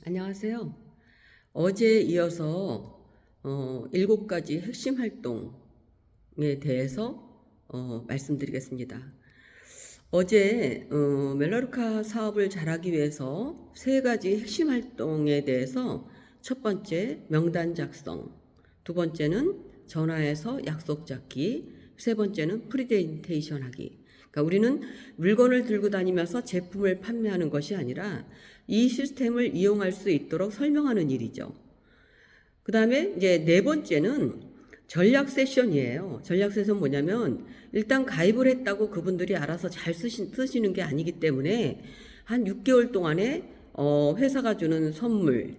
안녕하세요. 어제에 이어서 7가지 핵심 활동에 대해서 말씀드리겠습니다. 어제 멜라루카 사업을 잘하기 위해서 3가지 핵심 활동에 대해서 첫 번째 명단 작성, 두 번째는 전화해서 약속 잡기, 세 번째는 프리젠테이션 하기. 그러니까 우리는 물건을 들고 다니면서 제품을 판매하는 것이 아니라 이 시스템을 이용할 수 있도록 설명하는 일이죠. 그 다음에 이제 네 번째는 전략 세션이에요. 전략 세션 뭐냐면 일단 가입을 했다고 그분들이 알아서 잘 쓰시는 게 아니기 때문에 한 6개월 동안에 회사가 주는 선물,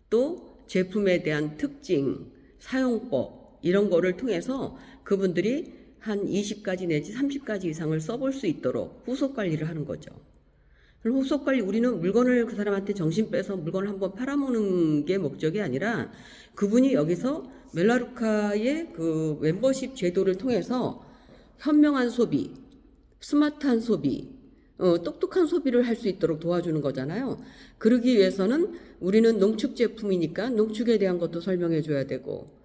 또 제품에 대한 특징, 사용법 이런 거를 통해서 그분들이 한 20가지 내지 30가지 이상을 써볼 수 있도록 후속 관리를 하는 거죠. 그럼 후속 관리, 우리는 물건을 그 사람한테 정신 빼서 물건을 한번 팔아먹는 게 목적이 아니라 그분이 여기서 멜라루카의 그 멤버십 제도를 통해서 현명한 소비, 스마트한 소비, 똑똑한 소비를 할 수 있도록 도와주는 거잖아요. 그러기 위해서는 우리는 농축 제품이니까 농축에 대한 것도 설명해 줘야 되고,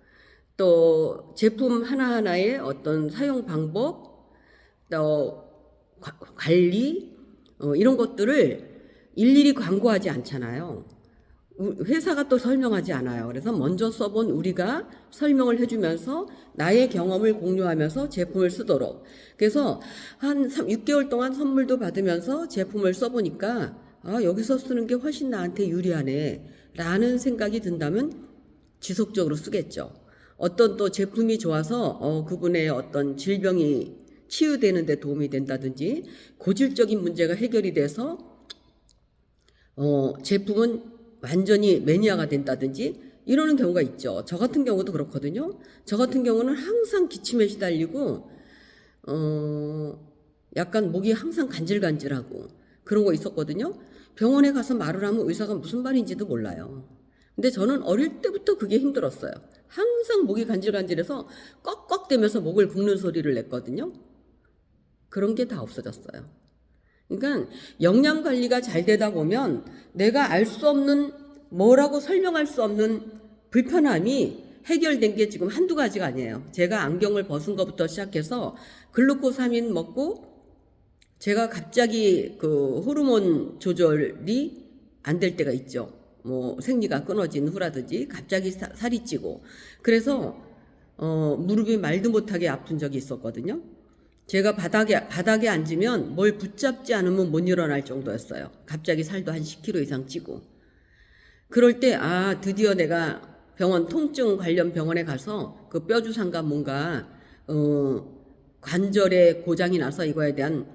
또 제품 하나하나의 어떤 사용 방법, 또 관리, 이런 것들을 일일이 광고하지 않잖아요. 회사가 또 설명하지 않아요. 그래서 먼저 써본 우리가 설명을 해주면서 나의 경험을 공유하면서 제품을 쓰도록. 그래서 한 6개월 동안 선물도 받으면서 제품을 써보니까 여기서 쓰는 게 훨씬 나한테 유리하네 라는 생각이 든다면 지속적으로 쓰겠죠. 어떤 또 제품이 좋아서 그분의 어떤 질병이 치유되는 데 도움이 된다든지 고질적인 문제가 해결이 돼서 제품은 완전히 매니아가 된다든지 이러는 경우가 있죠. 저 같은 경우도 그렇거든요. 저 같은 경우는 항상 기침에 시달리고 약간 목이 항상 간질간질하고 그런 거 있었거든요. 병원에 가서 말을 하면 의사가 무슨 말인지도 몰라요. 근데 저는 어릴 때부터 그게 힘들었어요. 항상 목이 간질간질해서 꺽꺽대면서 목을 긁는 소리를 냈거든요. 그런 게 다 없어졌어요. 그러니까 영양 관리가 잘 되다 보면 내가 알 수 없는, 뭐라고 설명할 수 없는 불편함이 해결된 게 지금 한두 가지가 아니에요. 제가 안경을 벗은 것부터 시작해서 글루코사민 먹고 제가 갑자기 그 호르몬 조절이 안 될 때가 있죠. 뭐 생리가 끊어진 후라든지 갑자기 살이 찌고, 그래서 무릎이 말도 못하게 아픈 적이 있었거든요. 제가 바닥에 앉으면 뭘 붙잡지 않으면 못 일어날 정도였어요. 갑자기 살도 한 10kg 이상 찌고. 그럴 때 드디어 내가 병원, 통증 관련 병원에 가서 그 뼈주사인가 뭔가 관절에 고장이 나서 이거에 대한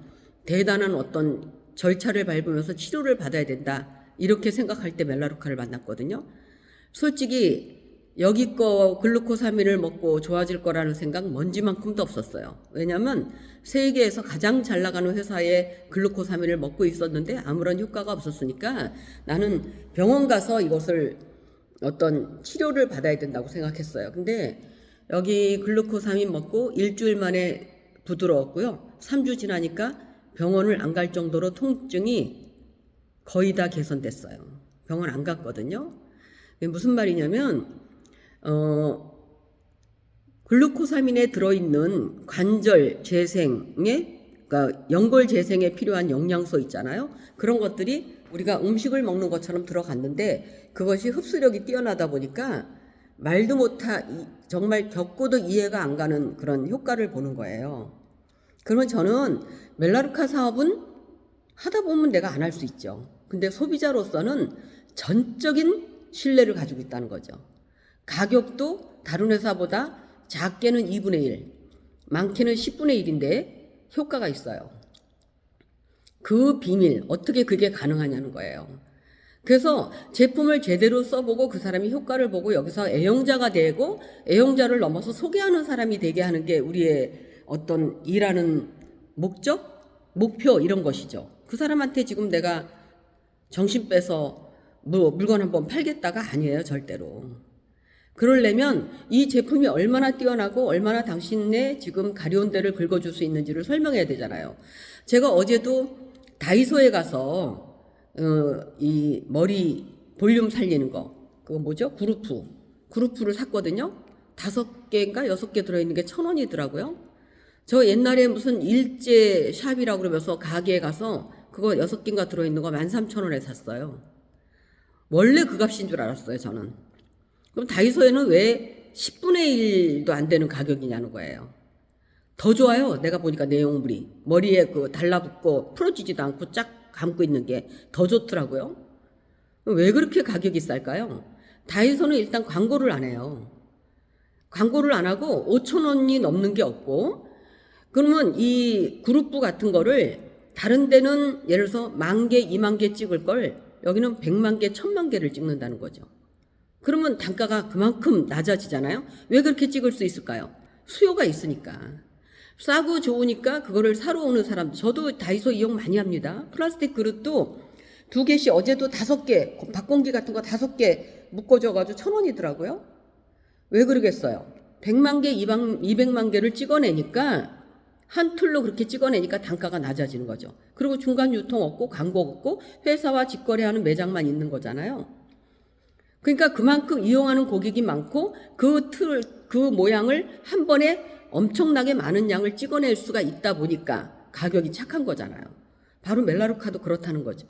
대단한 어떤 절차를 밟으면서 치료를 받아야 된다, 이렇게 생각할 때 멜라루카를 만났거든요. 솔직히 여기 거 글루코사민을 먹고 좋아질 거라는 생각 먼지만큼도 없었어요. 왜냐하면 세계에서 가장 잘 나가는 회사의 글루코사민을 먹고 있었는데 아무런 효과가 없었으니까 나는 병원 가서 이것을 어떤 치료를 받아야 된다고 생각했어요. 근데 여기 글루코사민 먹고 일주일 만에 부드러웠고요. 3주 지나니까 병원을 안 갈 정도로 통증이 거의 다 개선됐어요. 병원 안 갔거든요. 무슨 말이냐면 글루코사민에 들어있는 관절 재생에, 그러니까 연골 재생에 필요한 영양소 있잖아요. 그런 것들이 우리가 음식을 먹는 것처럼 들어갔는데 그것이 흡수력이 뛰어나다 보니까 말도 정말 겪고도 이해가 안 가는 그런 효과를 보는 거예요. 그러면 저는 멜라루카 사업은 하다 보면 내가 안 할 수 있죠. 근데 소비자로서는 전적인 신뢰를 가지고 있다는 거죠. 가격도 다른 회사보다 작게는 2분의 1, 많게는 10분의 1인데 효과가 있어요. 그 비밀, 어떻게 그게 가능하냐는 거예요. 그래서 제품을 제대로 써보고 그 사람이 효과를 보고 여기서 애용자가 되고 애용자를 넘어서 소개하는 사람이 되게 하는 게 우리의 어떤 일하는 목적, 목표, 이런 것이죠. 그 사람한테 지금 내가 정신 빼서 물건 한번 팔겠다가 아니에요, 절대로. 그러려면 이 제품이 얼마나 뛰어나고 얼마나 당신의 지금 가려운 데를 긁어줄 수 있는지를 설명해야 되잖아요. 제가 어제도 다이소에 가서 이 머리 볼륨 살리는 거, 그거 뭐죠? 그루프를 샀거든요. 5개인가 6개 들어있는 게 1,000원이더라고요. 저 옛날에 무슨 일제 샵이라고 그러면서 가게에 가서 그거 6개인가 들어있는 거 13,000원에 샀어요. 원래 그 값인 줄 알았어요, 저는. 그럼 다이소에는 왜 10분의 1도 안 되는 가격이냐는 거예요. 더 좋아요. 내가 보니까 내용물이. 머리에 그 달라붙고 풀어지지도 않고 쫙 감고 있는 게 더 좋더라고요. 왜 그렇게 가격이 쌀까요? 다이소는 일단 광고를 안 해요. 광고를 안 하고 5,000원이 넘는 게 없고, 그러면 이 그룹부 같은 거를 다른 데는 예를 들어서 10,000개, 20,000개 찍을 걸 여기는 100만 개, 1,000만 개를 찍는다는 거죠. 그러면 단가가 그만큼 낮아지잖아요. 왜 그렇게 찍을 수 있을까요? 수요가 있으니까. 싸고 좋으니까 그거를 사러 오는 사람, 저도 다이소 이용 많이 합니다. 플라스틱 그릇도 2개씩, 어제도 5개, 밥공기 같은 거 5개 묶어줘가지고 1,000원이더라고요. 왜 그러겠어요? 100만 개, 200만 개를 찍어내니까, 한 툴로 그렇게 찍어내니까 단가가 낮아지는 거죠. 그리고 중간 유통 없고 광고 없고 회사와 직거래하는 매장만 있는 거잖아요. 그러니까 그만큼 이용하는 고객이 많고 그 모양을 한 번에 엄청나게 많은 양을 찍어낼 수가 있다 보니까 가격이 착한 거잖아요. 바로 멜라루카도 그렇다는 거죠.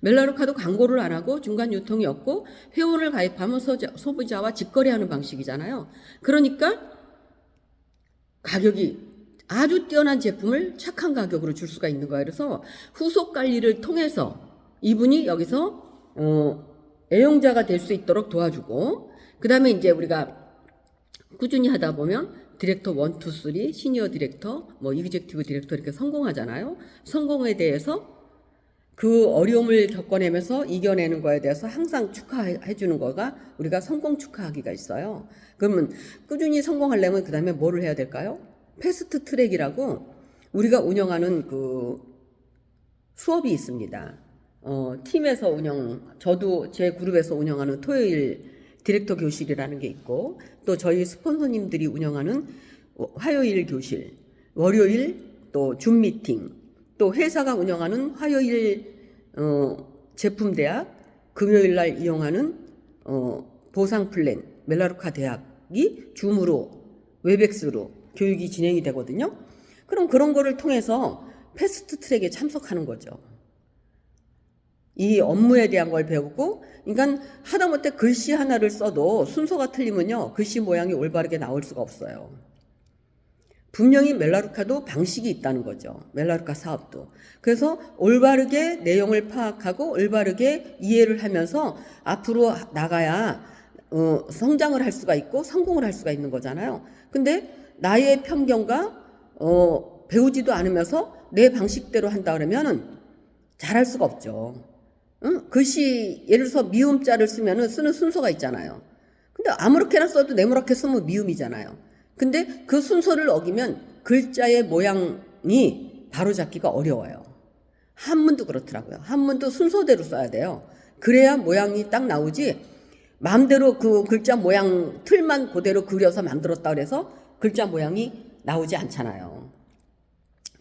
멜라루카도 광고를 안 하고 중간 유통이 없고 회원을 가입하면 소비자와 직거래하는 방식이잖아요. 그러니까 가격이 아주 뛰어난 제품을 착한 가격으로 줄 수가 있는 거예요. 그래서 후속 관리를 통해서 이분이 여기서 애용자가 될 수 있도록 도와주고, 그 다음에 이제 우리가 꾸준히 하다 보면 디렉터 1, 2, 3, 시니어 디렉터, 뭐 이그제큐티브 디렉터 이렇게 성공하잖아요. 성공에 대해서 그 어려움을 겪어내면서 이겨내는 거에 대해서 항상 축하해 주는 거가 우리가 성공 축하하기가 있어요. 그러면 꾸준히 성공하려면 그 다음에 뭐를 해야 될까요? 패스트 트랙이라고 우리가 운영하는 그 수업이 있습니다. 팀에서 저도 제 그룹에서 운영하는 토요일 디렉터 교실이라는 게 있고, 또 저희 스폰서님들이 운영하는 화요일 교실, 월요일 또 줌 미팅, 또 회사가 운영하는 화요일 제품 대학, 금요일 날 이용하는 보상 플랜, 멜라루카 대학이 줌으로, 웨백스로 교육이 진행이 되거든요. 그럼 그런 거를 통해서 패스트 트랙에 참석하는 거죠. 이 업무에 대한 걸 배우고, 그러니까 하다못해 글씨 하나를 써도 순서가 틀리면요, 글씨 모양이 올바르게 나올 수가 없어요. 분명히 멜라루카도 방식이 있다는 거죠. 멜라루카 사업도. 그래서 올바르게 내용을 파악하고 올바르게 이해를 하면서 앞으로 나가야 성장을 할 수가 있고 성공을 할 수가 있는 거잖아요. 근데 나의 편견과 배우지도 않으면서 내 방식대로 한다 그러면은 잘할 수가 없죠. 글씨 예를 들어서 미음자를 쓰면은 쓰는 순서가 있잖아요. 근데 아무렇게나 써도 네모렇게 쓰면 미음이잖아요. 근데 그 순서를 어기면 글자의 모양이 바로잡기가 어려워요. 한문도 그렇더라고요. 한문도 순서대로 써야 돼요. 그래야 모양이 딱 나오지, 마음대로 그 글자 모양 틀만 그대로 그려서 만들었다 그래서 글자 모양이 나오지 않잖아요.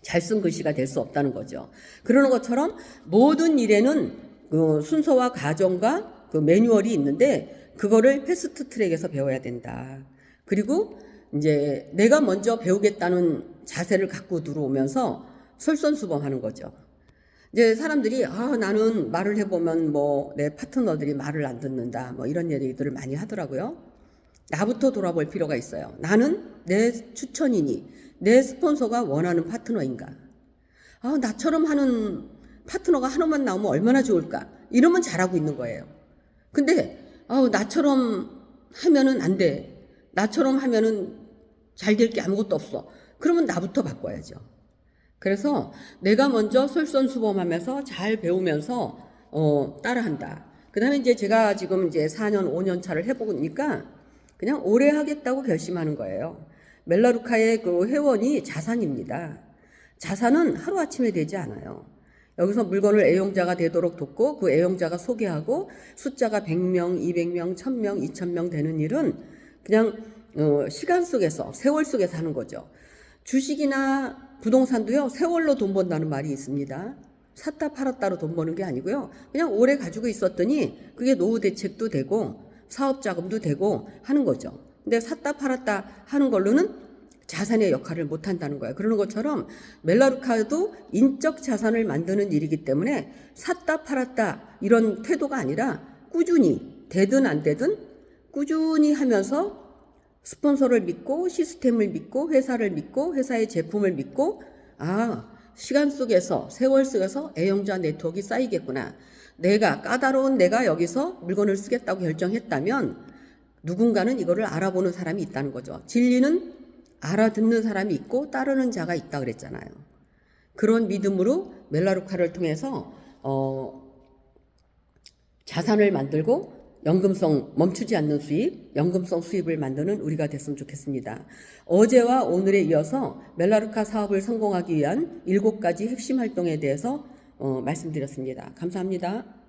잘 쓴 글씨가 될 수 없다는 거죠. 그러는 것처럼 모든 일에는 그 순서와 과정과 그 매뉴얼이 있는데 그거를 패스트 트랙에서 배워야 된다. 그리고 이제 내가 먼저 배우겠다는 자세를 갖고 들어오면서 솔선수범하는 거죠. 이제 사람들이 나는 말을 해보면 뭐 내 파트너들이 말을 안 듣는다, 뭐 이런 얘기들을 많이 하더라고요. 나부터 돌아볼 필요가 있어요. 나는 내 추천이니 내 스폰서가 원하는 파트너인가? 나처럼 하는 파트너가 하나만 나오면 얼마나 좋을까? 이러면 잘하고 있는 거예요. 근데 나처럼 하면은 안 돼. 나처럼 하면은 잘 될 게 아무것도 없어. 그러면 나부터 바꿔야죠. 그래서 내가 먼저 솔선수범하면서 잘 배우면서 따라한다. 그 다음에 이제 제가 지금 이제 4년, 5년 차를 해보니까 그냥 오래 하겠다고 결심하는 거예요. 멜라루카의 그 회원이 자산입니다. 자산은 하루아침에 되지 않아요. 여기서 물건을 애용자가 되도록 돕고 그 애용자가 소개하고 숫자가 100명, 200명, 1000명, 2000명 되는 일은 그냥 시간 속에서, 세월 속에서 하는 거죠. 주식이나 부동산도요, 세월로 돈 번다는 말이 있습니다. 샀다 팔았다로 돈 버는 게 아니고요. 그냥 오래 가지고 있었더니 그게 노후 대책도 되고 사업 자금도 되고 하는 거죠. 근데 샀다 팔았다 하는 걸로는 자산의 역할을 못 한다는 거예요. 그러는 것처럼 멜라루카도 인적 자산을 만드는 일이기 때문에 샀다 팔았다 이런 태도가 아니라 꾸준히 되든 안 되든 꾸준히 하면서 스폰서를 믿고 시스템을 믿고 회사를 믿고 회사의 제품을 믿고 시간 속에서 세월 속에서 애용자 네트워크가 쌓이겠구나. 내가 여기서 물건을 쓰겠다고 결정했다면 누군가는 이거를 알아보는 사람이 있다는 거죠. 진리는 알아듣는 사람이 있고 따르는 자가 있다 그랬잖아요. 그런 믿음으로 멜라루카를 통해서 자산을 만들고 연금성 멈추지 않는 수입, 연금성 수입을 만드는 우리가 됐으면 좋겠습니다. 어제와 오늘에 이어서 멜라루카 사업을 성공하기 위한 7가지 핵심 활동에 대해서 말씀드렸습니다. 감사합니다.